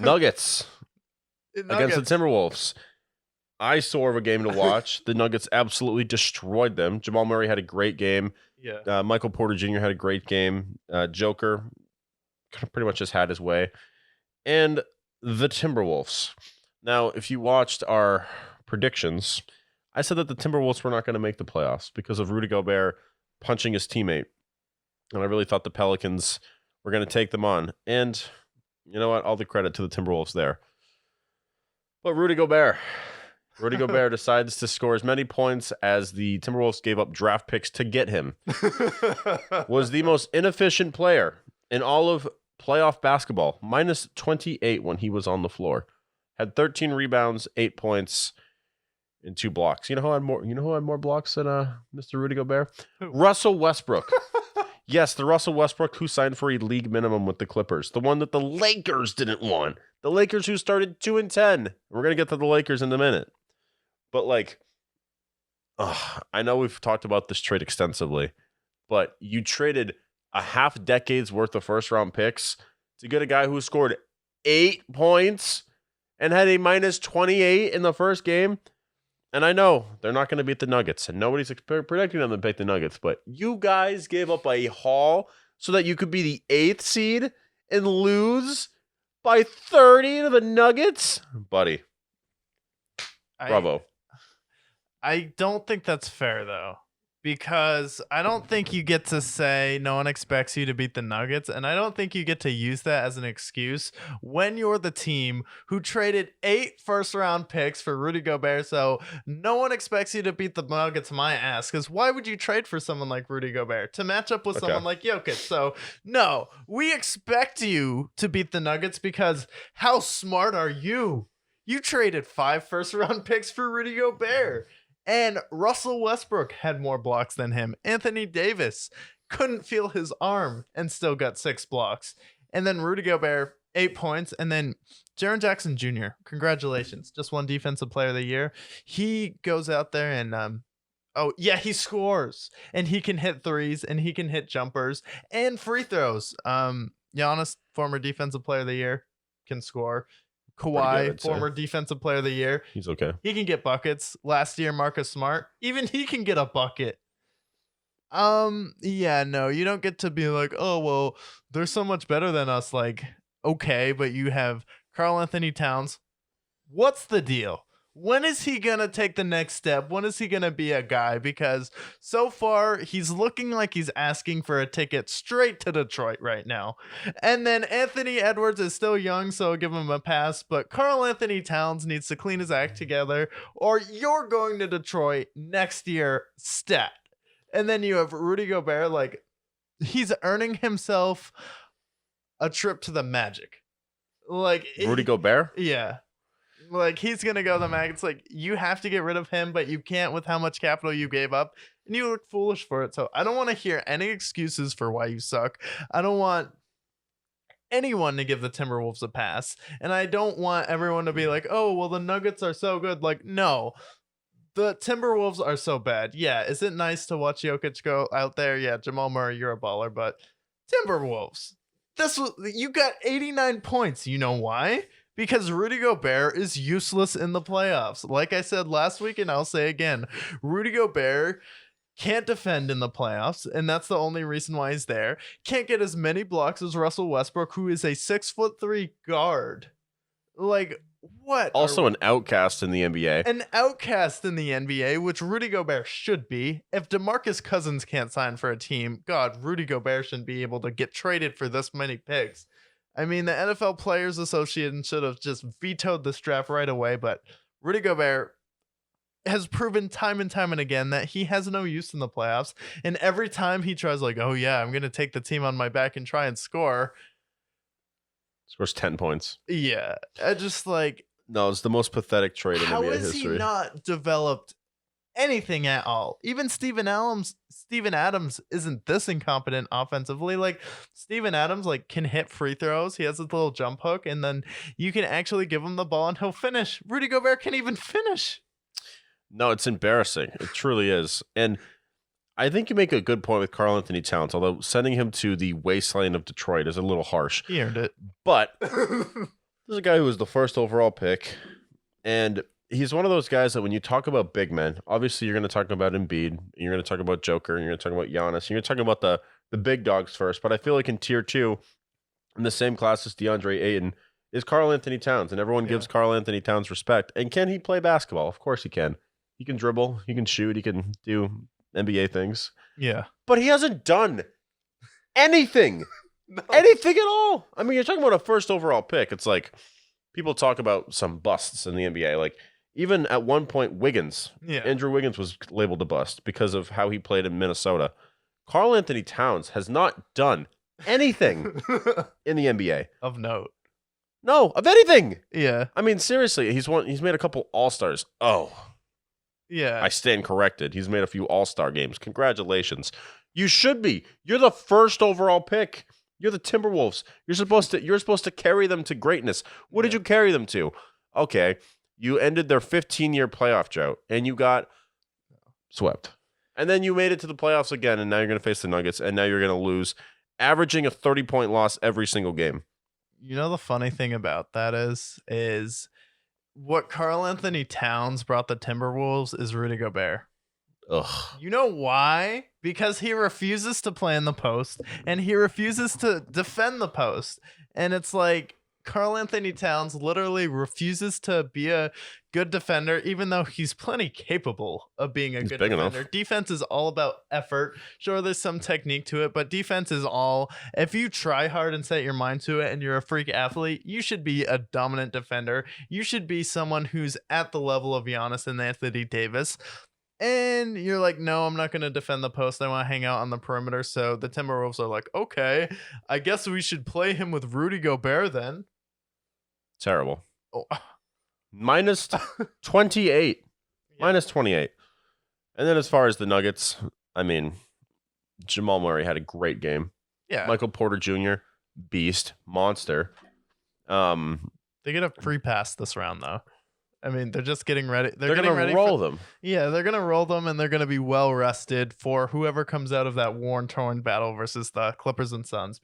Nuggets against the Timberwolves. Eyesore of a game to watch. The Nuggets absolutely destroyed them. Jamal Murray had a great game. Yeah. Michael Porter Jr. had a great game. Joker pretty much just had his way. And the Timberwolves. Now, if you watched our predictions, I said that the Timberwolves were not going to make the playoffs because of Rudy Gobert punching his teammate. And I really thought the Pelicans were going to take them on. And you know what? All the credit to the Timberwolves there. But Rudy Gobert decides to score as many points as the Timberwolves gave up draft picks to get him. Was the most inefficient player in all of playoff basketball, minus 28 when he was on the floor. Had 13 rebounds, 8 points, and 2 blocks. You know who had more blocks than Mr. Rudy Gobert? Russell Westbrook. Yes, the Russell Westbrook who signed for a league minimum with the Clippers. The one that the Lakers didn't want. The Lakers who started 2-10. We're going to get to the Lakers in a minute. But I know we've talked about this trade extensively, but you traded a half decade's worth of first round picks to get a guy who scored 8 points and had a minus 28 in the first game. And I know they're not going to beat the Nuggets, and nobody's predicting them to beat the Nuggets, but you guys gave up a haul so that you could be the 8th seed and lose by 30 to the Nuggets? Buddy. Bravo. I don't think that's fair, though, because I don't think you get to say no one expects you to beat the Nuggets, and I don't think you get to use that as an excuse when you're the team who traded 8 first-round picks for Rudy Gobert, so no one expects you to beat the Nuggets, my ass, because why would you trade for someone like Rudy Gobert to match up with someone like Jokic? So, no, we expect you to beat the Nuggets because how smart are you? You traded 5 first-round picks for Rudy Gobert. And Russell Westbrook had more blocks than him. Anthony Davis couldn't feel his arm and still got 6 blocks. And then Rudy Gobert, 8 points. And then Jaren Jackson Jr., congratulations. Just won Defensive Player of the Year. He goes out there and, he scores. And he can hit threes and he can hit jumpers and free throws. Giannis, former Defensive Player of the Year, can score. Kawhi, former Defensive Player of the Year. He's okay. He can get buckets. Last year, Marcus Smart, even he can get a bucket. No, you don't get to be like, oh, well, they're so much better than us. Like, okay, but you have Karl Anthony Towns. What's the deal? When is he going to take the next step? When is he going to be a guy? Because so far, he's looking like he's asking for a ticket straight to Detroit right now. And then Anthony Edwards is still young, so I'll give him a pass. But Karl Anthony Towns needs to clean his act together, or you're going to Detroit next year, stat. And then you have Rudy Gobert, like, he's earning himself a trip to the Magic. Like Rudy Gobert? Yeah. Like, he's going to go to the Magic. It's like, you have to get rid of him, but you can't with how much capital you gave up. And you look foolish for it. So I don't want to hear any excuses for why you suck. I don't want anyone to give the Timberwolves a pass. And I don't want everyone to be like, oh, well, the Nuggets are so good. Like, no. The Timberwolves are so bad. Yeah, is it nice to watch Jokic go out there? Yeah, Jamal Murray, you're a baller. But Timberwolves, you got 89 points. You know why? Because Rudy Gobert is useless in the playoffs. Like I said last week, and I'll say again, Rudy Gobert can't defend in the playoffs, and that's the only reason why he's there. Can't get as many blocks as Russell Westbrook, who is a 6'3" guard. Like, what? Also an outcast in the NBA. An outcast in the NBA, which Rudy Gobert should be. If DeMarcus Cousins can't sign for a team, God, Rudy Gobert shouldn't be able to get traded for this many picks. I mean, the NFL Players Association should have just vetoed this draft right away, but Rudy Gobert has proven time and time and again that he has no use in the playoffs. And every time he tries, like, oh, yeah, I'm going to take the team on my back and try and score. Scores 10 points. Yeah. I just like. No, it's the most pathetic trade in NBA history. How has he not developed anything at all? Even Steven Adams isn't this incompetent offensively. Like, Steven Adams like can hit free throws. He has a little jump hook, and then you can actually give him the ball and he'll finish. Rudy Gobert can't even finish. No, it's embarrassing. It truly is. And I think you make a good point with Karl Anthony Towns, although sending him to the wasteland of Detroit is a little harsh. He earned it. But This is a guy who was the first overall pick, and he's one of those guys that when you talk about big men, obviously you're going to talk about Embiid, you're going to talk about Joker, and you're going to talk about Giannis, and you're talking about the big dogs first. But I feel like in tier 2, in the same class as DeAndre Ayton, is Karl Anthony Towns, and everyone gives Karl Anthony Towns respect. And can he play basketball? Of course he can. He can dribble, he can shoot, he can do NBA things. Yeah. But he hasn't done anything. No. Anything at all. I mean, you're talking about a first overall pick. It's like people talk about some busts in the NBA. Like even at one point, Andrew Wiggins was labeled a bust because of how he played in Minnesota. Karl Anthony Towns has not done anything in the NBA. Of note. No, of anything. Yeah. I mean, seriously, he's made a couple All-Stars. Oh. Yeah. I stand corrected. He's made a few All-Star games. Congratulations. You should be. You're the first overall pick. You're the Timberwolves. You're supposed to carry them to greatness. What did you carry them to? Okay, you ended their 15-year playoff drought, and you got swept. And then you made it to the playoffs again, and now you're going to face the Nuggets, and now you're going to lose, averaging a 30-point loss every single game. You know the funny thing about that is what Karl Anthony Towns brought the Timberwolves is Rudy Gobert. Ugh. You know why? Because he refuses to play in the post and he refuses to defend the post. And it's like Karl Anthony Towns literally refuses to be a good defender, even though he's plenty capable of being a good defender. Enough. Defense is all about effort. Sure, there's some technique to it, but defense is all. If you try hard and set your mind to it and you're a freak athlete, you should be a dominant defender. You should be someone who's at the level of Giannis and Anthony Davis. And you're like, no, I'm not going to defend the post. I want to hang out on the perimeter. So the Timberwolves are like, okay, I guess we should play him with Rudy Gobert then. Terrible. Oh. Minus 28. Yeah. Minus 28. And then as far as the Nuggets, I mean, Jamal Murray had a great game. Yeah. Michael Porter Jr., beast, monster. They get a free pass this round, though. I mean, they're just getting ready. They're going to roll them. Yeah, they're going to roll them, and they're going to be well rested for whoever comes out of that torn battle versus the Clippers and Suns.